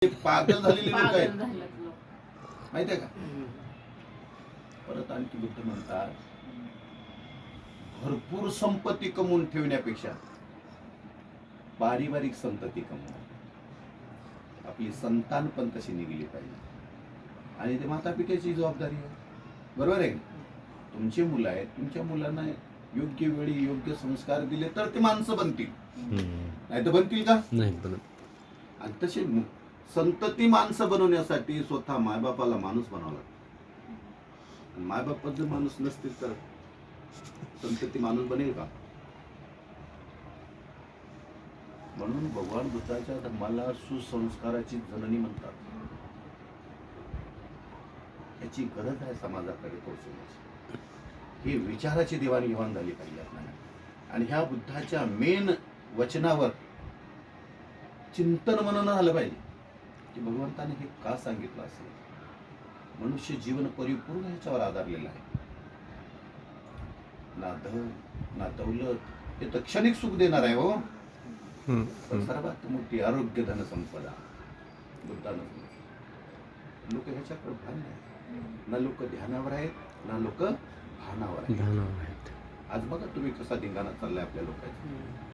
पागल झालेले लोक आहेत, पागल झालेत लोक. माहितीये का? परत आणखी बुद्ध म्हणतात, भरपूर संपत्ती कमवून ठेवण्यापेक्षा बारीक संतती कमवा. आपली संतान पण तशी निघली पाहिजे आणि ते माता पित्याची जबाबदारी आहे. बरोबर आहे? तुमची मुलं आहेत, तुमच्या मुलांना योग्य वेळी योग्य संस्कार दिले तर ते माणसं बनतील, नाही तर बनतील का? नाही बनत. आणि तसे संतती माणसं बनवण्यासाठी स्वतः मायबापाला माणूस बनावं लागतं. मायबाप जर माणूस नसतील तर संतती माणूस बनेल का? म्हणून भगवान बुद्धाच्या धर्माला सुसंस्काराची जननी म्हणतात. याची गरज आहे समाजाकडे पोहोचवण्याची. ही विचाराची देवाणघेवाण झाली पाहिजे आपल्याला. आणि ह्या बुद्धाच्या मेन वचनावर चिंतन मनन झालं पाहिजे की भगवंताने हे का सांगितलं असेल. मनुष्य जीवन परिपूर्ण ह्याच्यावर आधारलेलं आहे. ना धन ना दौलत हे तर क्षणिक सुख देणार आहे हो, पण सर्वात मोठी आरोग्य धन संपदा बुद्धानं. लोक ह्याच्याकडे भान नाही. ना लोक ध्यानावर आहेत ना लोक भानावर आहेत. भानावर आहेत. आज बघा तुम्ही कसा धिंगाणा चाललाय आपल्या लोकांचा.